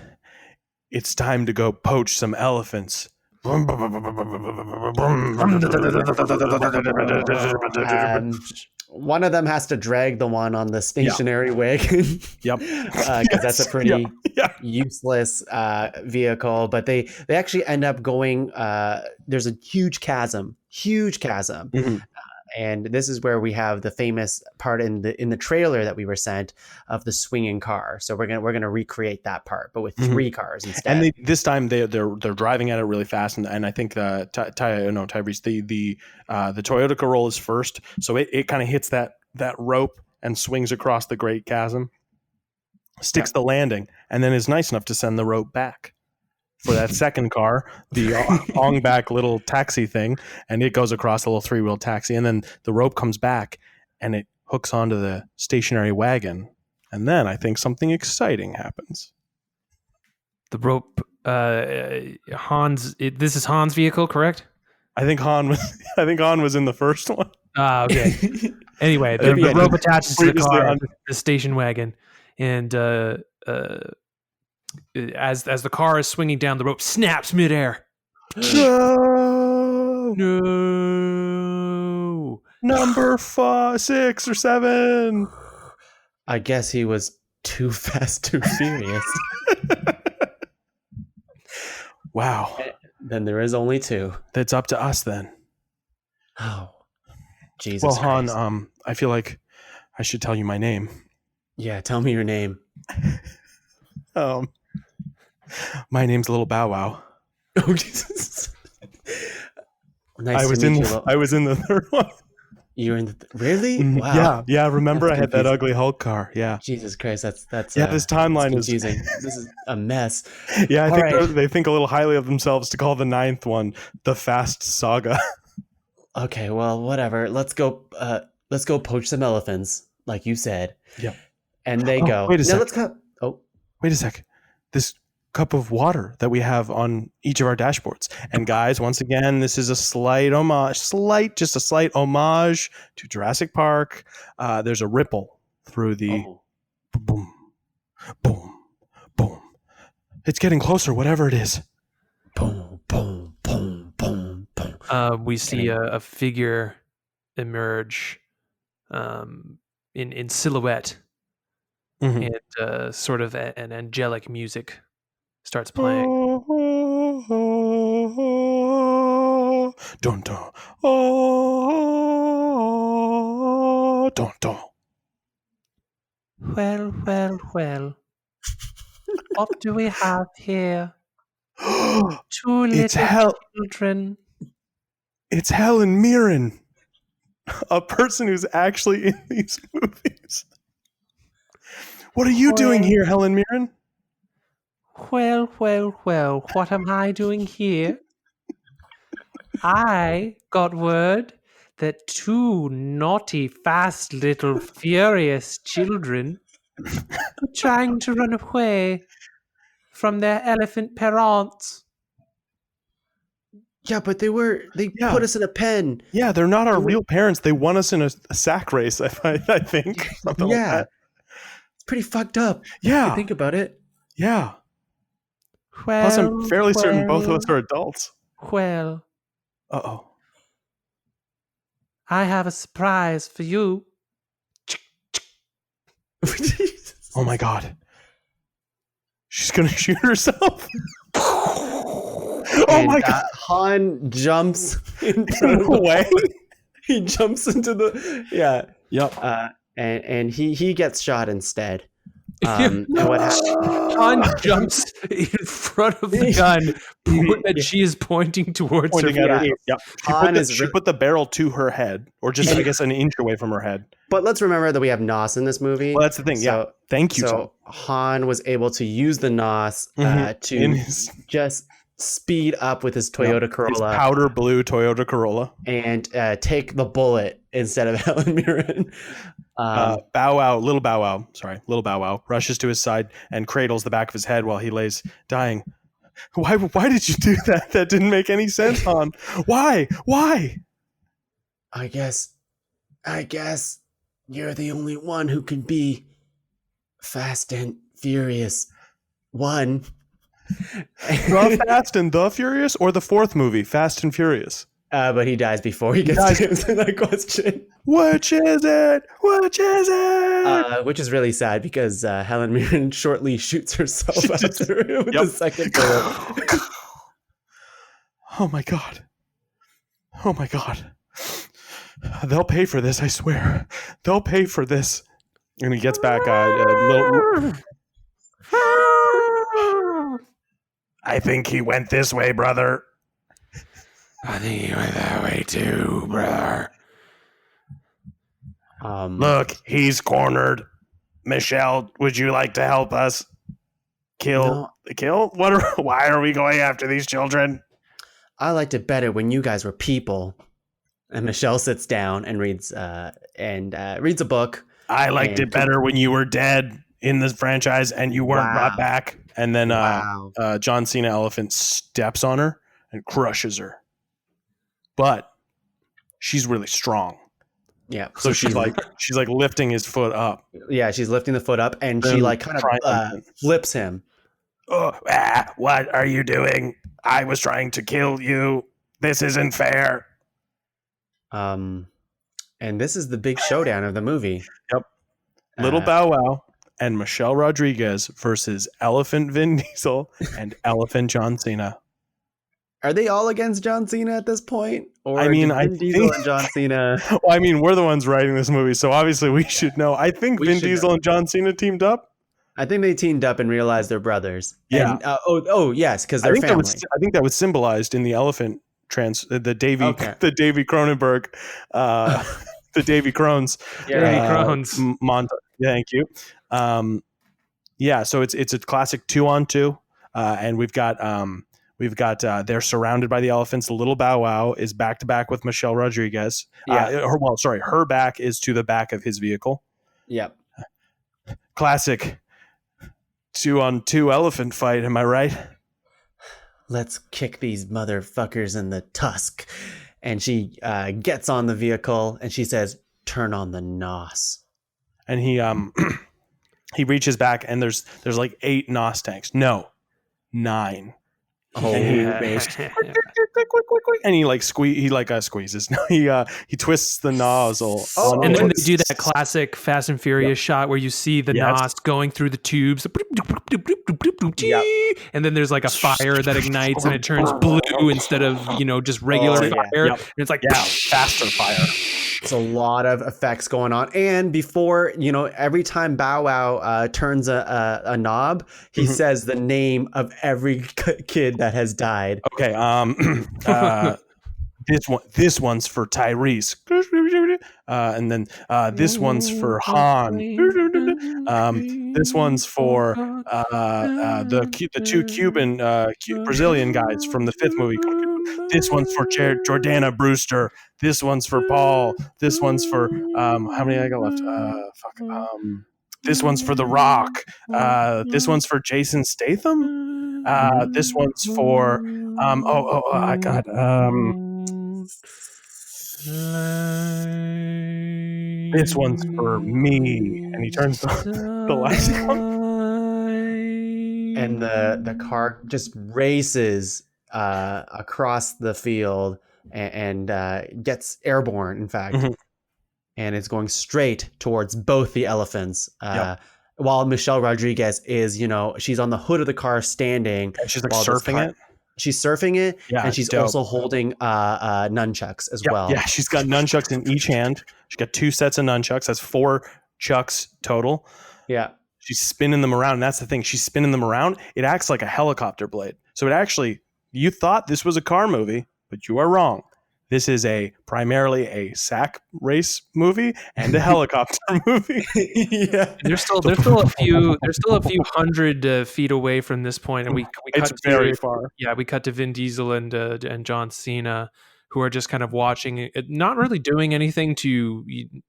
it's time to go poach some elephants. One of them has to drag the one on the stationary wagon. Yep. Because that's a pretty Yeah. useless vehicle. But they actually end up going. There's a huge chasm. Mhm. And this is where we have the famous part in the trailer that we were sent of the swinging car. So we're gonna recreate that part, but with 3 cars instead. And this time they're driving at it really fast, and I think Tyrese, the Toyota Corolla is first, so it kind of hits that rope and swings across the Great Chasm, sticks the landing, and then is nice enough to send the rope back for that second car, the Ong-back little taxi thing, and it goes across the little 3-wheel taxi, and then the rope comes back and it hooks onto the stationary wagon, and then I think something exciting happens. The rope, Hans. This is Hans' vehicle, correct? I think Han was in the first one. Ah, okay. Anyway, the rope attaches to the car, the station wagon, and as the car is swinging down, the rope snaps midair. No. Number 5, 6, or 7. I guess he was too fast, too furious. Wow. Then there is only 2. That's up to us then. Oh, Jesus. Well, Han, Christ. I feel like I should tell you my name. Yeah, tell me your name. My name's Little Bow Wow. Oh, Jesus. Nice I was in the third one. You were in really? Wow. Yeah. Remember, That's I had that confusing. ugly Hulk car. Yeah. Jesus Christ, that's This timeline is confusing. This is a mess. Yeah, I think right. they think a little highly of themselves to call the 9th one the Fast Saga. Okay, well, whatever. Let's go poach some elephants, like you said. Yep. And they go. Wait a sec. Let's go. Oh, Wait a sec. This cup of water that we have on each of our dashboards. And guys, once again, this is a slight homage to Jurassic Park. There's a ripple through the boom, boom, boom. It's getting closer, whatever it is. boom, boom, boom, boom, boom. We see a figure emerge in silhouette, and sort of an angelic music starts playing. Dun, dun. Dun, dun. Well. What do we have here? 2 It's little children. It's Helen Mirren, a person who's actually in these movies. What are you doing here, Helen Mirren? Well, what am I doing here? I got word that 2 naughty, fast, little, furious children were trying to run away from their elephant parents. Yeah, but they put us in a pen. Yeah, they're not our real parents. They won us in a sack race, I think. Something like that. It's pretty fucked up. Yeah. If you think about it. Yeah. Well, Plus, I'm fairly certain both of us are adults. Well, Uh-oh. I have a surprise for you. Oh my God. She's going to shoot herself. Oh my God. Han jumps in front of the way. He jumps into the Yep. And he gets shot instead. And what happens? Han jumps in front of the gun that she is pointing towards her. Yep. She put the barrel to her head, or just, I guess, an inch away from her head. But let's remember that we have NOS in this movie. Well, that's the thing. Yeah. Thank you. So Han was able to use the NOS to just speed up with his Toyota Corolla. His powder blue Toyota Corolla. And take the bullet instead of Helen Mirren. Little Bow Wow rushes to his side and cradles the back of his head while he lays dying. Why did you do that? That didn't make any sense, Han. Why? I guess you're the only one who can be fast and furious One. The Fast and the Furious, or the fourth movie, Fast and Furious? But he dies before he gets to answer that question. Which is it? Which is it? Which is really sad because Helen Mirren shortly shoots herself after with the second bullet. Oh my god. Oh my god. They'll pay for this, I swear. They'll pay for this. And he gets back a little... I think he went this way, brother. I think he went that way too, brother. Look, he's cornered. Michelle, would you like to help us kill? Why are we going after these children? I liked it better when you guys were people. And Michelle sits down and reads a book. I liked it better when you were dead in this franchise and you weren't brought back. And then John Cena Elephant steps on her and crushes her. But she's really strong. Yeah. So she's like lifting his foot up. Yeah, she's lifting the foot up and she like kind of flips him. What are you doing? I was trying to kill you. This isn't fair. And this is the big showdown of the movie. Yep. Little Bow Wow and Michelle Rodriguez versus Elephant Vin Diesel and Elephant John Cena. Are they all against John Cena at this point? Or I mean, Vin Diesel and John Cena. Well, I mean, we're the ones writing this movie, so obviously we should know. I think Vin Diesel and John Cena teamed up. I think they teamed up and realized they're brothers. Yeah. And, yes, because they're family. I think that was symbolized in the elephant the Davy Cronenberg, the Davy Crones. Crones. Montage. Thank you. So it's a classic 2-on-2, and we've got they're surrounded by the elephants. Little Bow Wow is back to back with Michelle Rodriguez. Her back is to the back of his vehicle. Yep. Classic 2-on-2 elephant fight. Am I right? Let's kick these motherfuckers in the tusk. And she gets on the vehicle and she says, "Turn on the nos." And he he reaches back and there's like 8 nos tanks. No, 9. Oh, and he squeezes. He twists the nozzle. And then they do that classic Fast and Furious shot where you see the nos going through the tubes. And then there's like a fire that ignites and it turns blue instead of just regular fire. And it's like faster fire. It's a lot of effects going on. And before, every time Bow Wow turns a knob, he says the name of every kid that has died. Okay. This one's for Tyrese. And then this one's for Han. This one's for the 2 Cuban Brazilian guys from the 5th movie. This one's for Jordana Brewster. This one's for Paul. This one's for how many I got left? This one's for The Rock. This one's for Jason Statham. This one's for I got this one's for me. And he turns the lights on. And the car just races across the field and gets airborne, in fact. And it's going straight towards both the elephants. While Michelle Rodriguez is, she's on the hood of the car standing. And she's like surfing it. She's surfing it, and she's dope. also holding nunchucks as well. Yeah, she's got nunchucks in each hand. She's got 2 sets of nunchucks. That's 4 chucks total. Yeah. She's spinning them around. And that's the thing. She's spinning them around. It acts like a helicopter blade. So it actually, you thought this was a car movie, but you are wrong. This is primarily a sack race movie and a helicopter movie. Yeah, there's still a few hundred feet away from this point, and we cut very far. Yeah, we cut to Vin Diesel and John Cena, who are just kind of watching it, not really doing anything to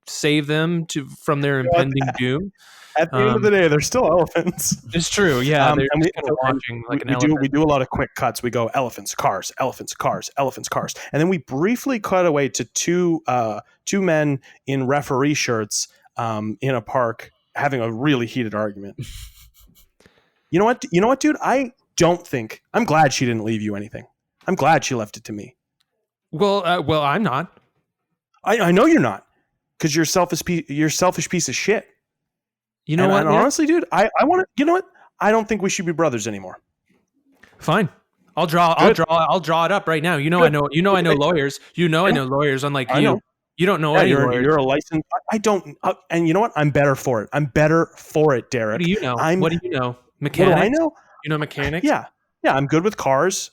save them from their impending doom. At the end of the day, they're still elephants. It's true, yeah. They're just kind of watching like an elephant. We do a lot of quick cuts. We go elephants, cars, elephants, cars, elephants, cars, and then we briefly cut away to two men in referee shirts in a park having a really heated argument. You know what, dude? I'm glad she didn't leave you anything. I'm glad she left it to me. Well, I'm not. I know you're not, because you're a selfish piece of shit. You know what? And honestly, dude, I want to. You know what? I don't think we should be brothers anymore. Fine. I'll draw it up right now. I know lawyers. I know lawyers, unlike you. Know. You don't know any lawyers. You're a licensed. I don't. And you know what? I'm better for it. I'm better for it, Derek. What do you know? What do you know? Mechanics? What do I know? You know mechanics? Yeah. I'm good with cars.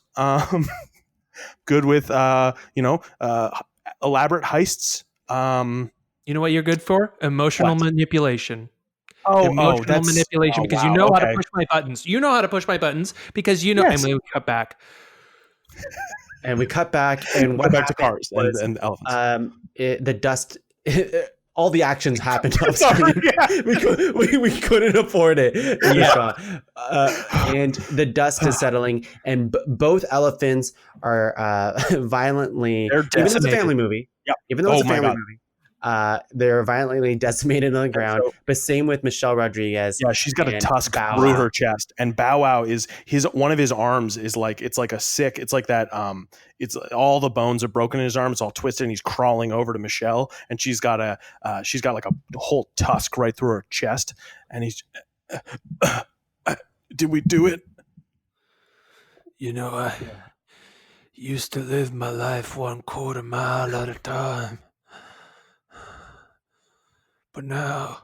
Good with elaborate heists. You know what you're good for? Emotional manipulation. Emotional manipulation, because you know how to push my buttons. You know how to push my buttons because you know. Yes. And we cut back. And we cut back and went back to cars and elephants. The dust. All the actions happened off screen. We couldn't afford it. And the dust is settling, and both elephants are violently. Even though it's a family movie. Yep. Even though it's a family movie. They're violently decimated on the ground. But same with Michelle Rodriguez. Yeah, she's got a tusk through her chest, and Bow Wow is one of his arms is like it's like that. It's all the bones are broken in his arm. It's all twisted, and he's crawling over to Michelle, and she's got like a whole tusk right through her chest, and he's. Did we do it? I used to live my life 1/4 mile at a time. But now,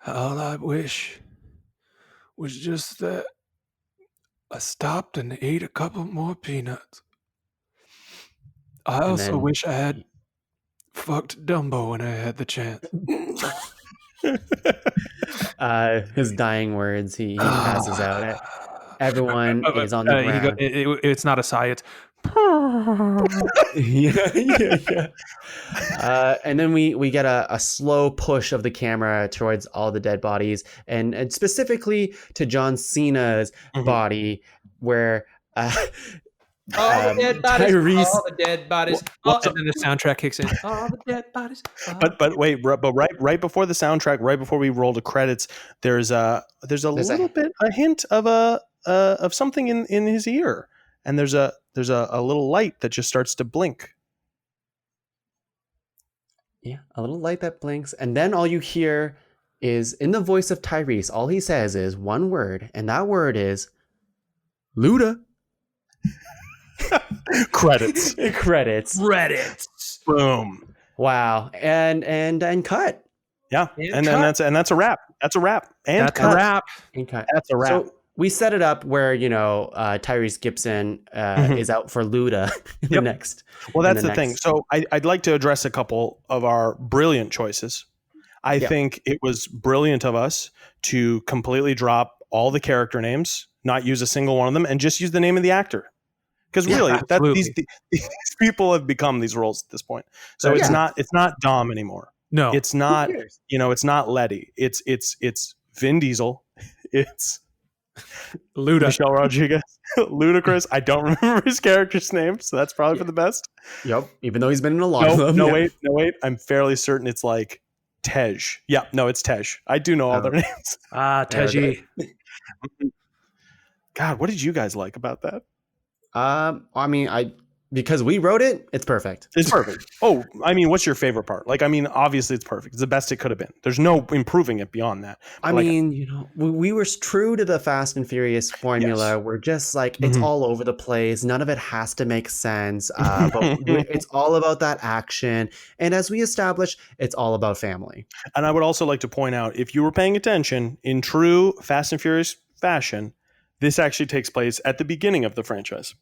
all I wish was just that I stopped and ate a couple more peanuts. I also wish I had fucked Dumbo when I had the chance. His dying words, he passes out. Everyone is on the ground. It's not a sigh, it's... yeah. And then we get a slow push of the camera towards all the dead bodies, and specifically to John Cena's body, where all the dead bodies, Tyrese, all the dead bodies, and then the soundtrack kicks in. All the dead bodies. But wait, right before the soundtrack, right before we roll the credits, there's a hint of something in his ear, and there's a little light that just starts to blink. Yeah, a little light that blinks, and then all you hear is, in the voice of Tyrese, all he says is one word, and that word is Luda. Credits. Boom. Wow. And cut. Yeah. And that's a wrap. That's a wrap. And that's a wrap. And cut. That's a wrap. So we set it up where, Tyrese Gibson is out for Luda in the next. Well, that's the thing. So I'd like to address a couple of our brilliant choices. I think it was brilliant of us to completely drop all the character names, not use a single one of them, and just use the name of the actor. Because really, these people have become these roles at this point. So it's not Dom anymore. No, it's not. It's not Letty. It's Vin Diesel. It's Luda. Michelle Rodriguez. Ludacris. I don't remember his character's name, so that's probably for the best. Yep. Even though he's been in a lot of them. No, wait. I'm fairly certain it's like Tej. Yeah, no, it's Tej. I do know all their names. Tej. God, what did you guys like about that? Because we wrote it, it's perfect. It's perfect. Oh, what's your favorite part? Obviously it's perfect. It's the best it could have been. There's no improving it beyond that. We were true to the Fast and Furious formula. Yes. We're just it's all over the place. None of it has to make sense. But it's all about that action. And as we established, it's all about family. And I would also like to point out, if you were paying attention, in true Fast and Furious fashion, this actually takes place at the beginning of the franchise.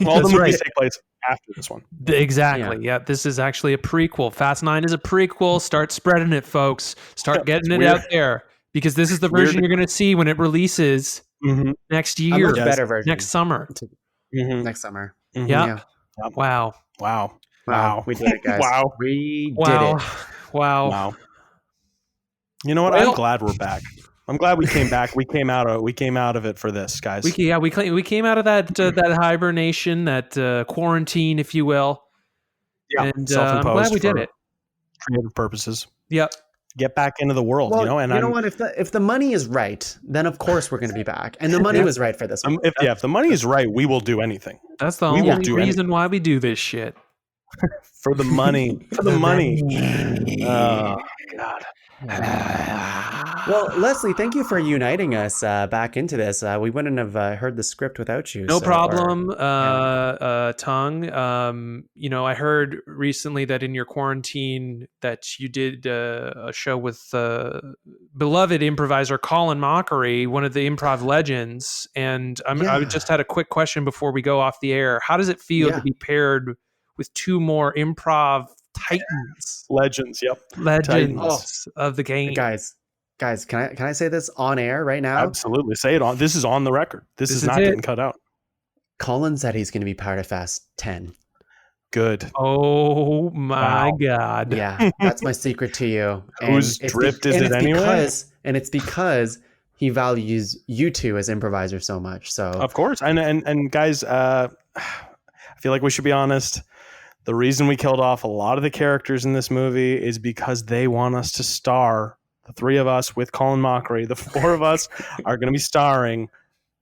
All the movies take place after this one. Exactly. Yeah. This is actually a prequel. Fast 9 is a prequel. Start spreading it, folks. Start getting it out there, because this is the version you're going to see when it releases next year. Better version. Next summer. Next summer. Mm-hmm. Yeah. Wow. We did it, guys. Wow. We did it. Wow. You know what? I'm glad we're back. I'm glad we came back. We came out of it for this, guys. We came out of that hibernation, that quarantine, if you will. Yeah, and I'm glad we did it. Creative purposes. Yep. get back into the world, Well, you know. And you know what? If the money is right, then of course we're going to be back. And the money was right for this one. If the money is right, we will do anything. That's the We will only do reason why we do this shit. For the money. For the money. Oh, God. Well, Leslie, thank you for uniting us back into this. We wouldn't have heard the script without you. No problem, Tuong. You know, I heard recently that in your quarantine that you did a show with beloved improviser Colin Mockery, one of the improv legends. And I just had a quick question before we go off the air. How does it feel to be paired with two more improv titans? Legends, yep. Legends of the game. Guys, can I say this on air right now? Absolutely. Say it on. This is on the record. This is not getting cut out. Colin said he's going to be part of Fast 10. Good. Oh my God. Yeah, that's my secret to you. Whose drift is it anyway? And it's because he values you two as improvisers so much. So of course. And guys, I feel like we should be honest. The reason we killed off a lot of the characters in this movie is because they want us to star. The three of us with Colin Mockery, the four of us are going to be starring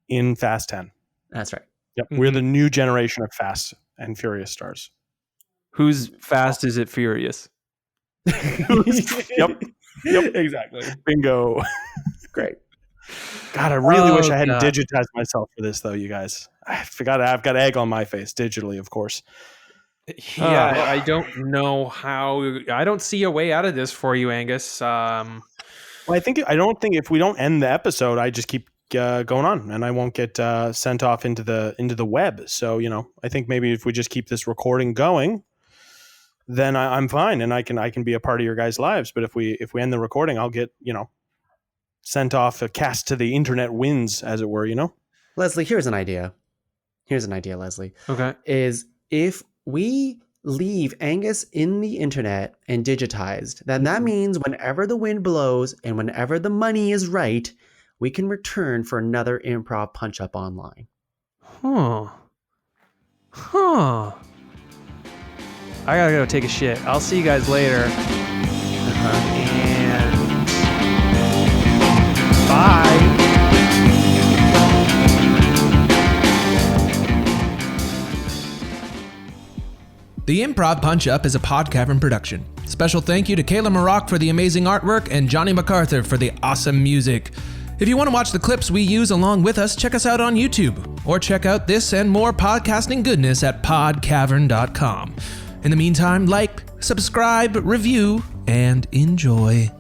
in Fast 10. That's right. Yep. We're the new generation of Fast and Furious stars. Who's fast is it furious? Yep. Exactly. Bingo. Great. God, I really wish I hadn't digitized myself for this, though, you guys. I forgot I've got egg on my face digitally, of course. Yeah, I don't know how. I don't see a way out of this for you, Angus. Well, I don't think if we don't end the episode, I just keep going on, and I won't get sent off into the web. So, you know, I think maybe if we just keep this recording going, then I'm fine, and I can be a part of your guys' lives. But if we end the recording, I'll get, you know, sent off, cast to the internet winds, as it were. You know, Leslie, here's an idea. Leslie. Okay. Is if we leave Angus in the internet and digitized, then that means whenever the wind blows and whenever the money is right, we can return for another improv punch-up online. Huh. I gotta go take a shit. I'll see you guys later. And bye. The Improv Punch-Up is a Pod Cavern production. Special thank you to Kayla Maroc for the amazing artwork and Johnny MacArthur for the awesome music. If you want to watch the clips we use along with us, check us out on YouTube. Or check out this and more podcasting goodness at podcavern.com. In the meantime, like, subscribe, review, and enjoy.